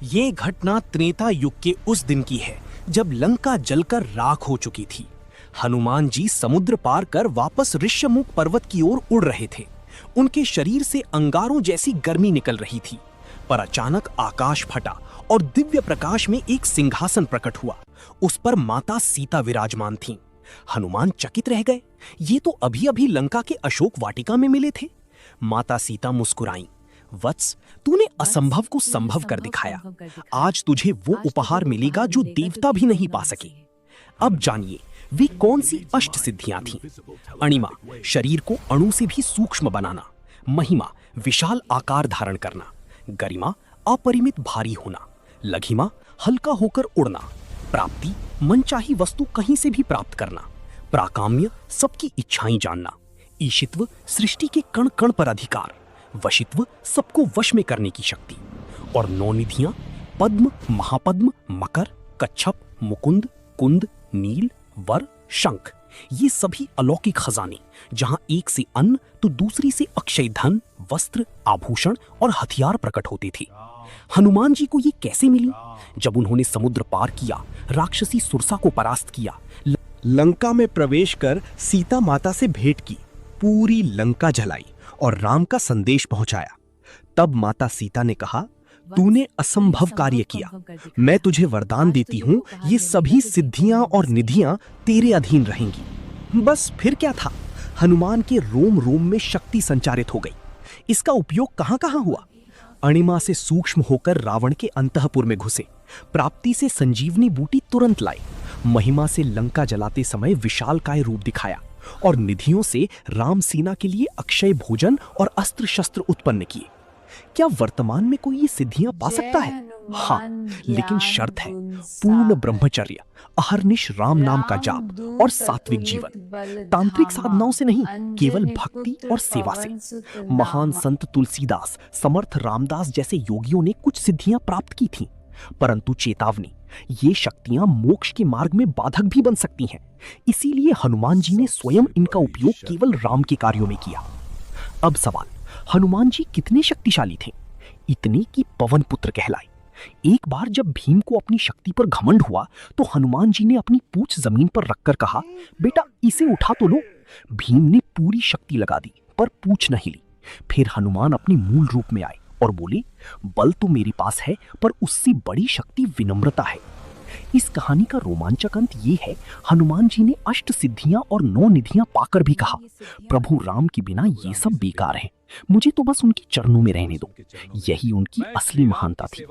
ये घटना त्रेता युग के उस दिन की है जब लंका जलकर राख हो चुकी थी। हनुमान जी समुद्र पार कर वापस ऋष्यमुख पर्वत की ओर उड़ रहे थे। उनके शरीर से अंगारों जैसी गर्मी निकल रही थी, पर अचानक आकाश फटा और दिव्य प्रकाश में एक सिंहासन प्रकट हुआ। उस पर माता सीता विराजमान थीं। हनुमान चकित रह गए। ये तो अभी अभी लंका के अशोक वाटिका में मिले थे। माता सीता मुस्कुराईं। वत्स, तूने असंभव को संभव कर दिखाया। आज तुझे वो उपहार मिलेगा जो देवता भी नहीं पा सके। अब जानिए वे कौन सी अष्ट सिद्धियां थीं। अणिमा, शरीर को अणु से भी सूक्ष्म बनाना। महिमा, विशाल आकार धारण करना। गरिमा, अपरिमित भारी होना। लघिमा, हल्का होकर उड़ना। प्राप्ति, मनचाही वस्तु कहीं से भी प्राप्त करना। प्राकाम्य, सबकी इच्छाएं जानना। ईशित्व, सृष्टि के कण कण पर अधिकार। वशित्व, सबको वश में करने की शक्ति। और नौ निधियां, पद्म, महापद्म, मकर, कच्छप, मुकुंद, कुंद, नील, वर, शंख। ये सभी अलौकिक खजाने, जहां एक से अन्न तो दूसरी से अक्षय धन, वस्त्र, आभूषण और हथियार प्रकट होते थे। हनुमान जी को ये कैसे मिली? जब उन्होंने समुद्र पार किया, राक्षसी सुरसा को परास्त किया, लंका में प्रवेश कर सीता माता से भेंट की, पूरी लंका जलाई और राम का संदेश पहुंचाया, तब माता सीता ने कहा, तूने असंभव कार्य किया। मैं तुझे वरदान देती हूँ, ये सभी सिद्धियां और निधियां तेरे अधीन रहेंगी। बस फिर क्या था, हनुमान के रोम रोम में शक्ति संचारित हो गई। इसका उपयोग कहां कहां हुआ? अणिमा से सूक्ष्म होकर रावण के अंतःपुर में घुसे। प्राप्ति से संजीवनी बूटी तुरंत लाए। महिमा से लंका जलाते समय विशालकाय रूप दिखाया और निधियों से राम सेना के लिए अक्षय भोजन और अस्त्र शस्त्र उत्पन्न किए। क्या वर्तमान में कोई ये सिद्धियां पा सकता है? हाँ, लेकिन शर्त है, पूर्ण ब्रह्मचर्य, अहर्निश राम नाम का जाप और सात्विक जीवन। तांत्रिक साधनाओं से नहीं, केवल भक्ति और सेवा से। महान संत तुलसीदास, समर्थ रामदास जैसे योगियों ने कुछ सिद्धियां प्राप्त की थीं, परंतु चेतावनी, ये शक्तियां मोक्ष के मार्ग में बाधक भी बन सकती हैं। इसीलिए हनुमान जी ने स्वयं इनका उपयोग केवल राम के कार्यों में किया। अब सवाल, हनुमान जी कितने शक्तिशाली थे? इतने कि पवन पुत्र कहलाए। एक बार जब भीम को अपनी शक्ति पर घमंड हुआ, तो हनुमान जी ने अपनी पूंछ जमीन पर रखकर कहा, बेटा इसे उठा तो लो। भीम ने पूरी शक्ति लगा दी, पर पूंछ नहीं ली। फिर हनुमान अपने मूल रूप में आए और बोले, बल तो मेरे पास है, पर उससे बड़ी शक्ति विनम्रता है। इस कहानी का रोमांचक अंत ये है, हनुमान जी ने अष्ट सिद्धियां और 9 निधियां पाकर भी कहा, प्रभु राम के बिना ये सब बेकार है, मुझे तो बस उनके चरणों में रहने दो। यही उनकी असली महानता थी।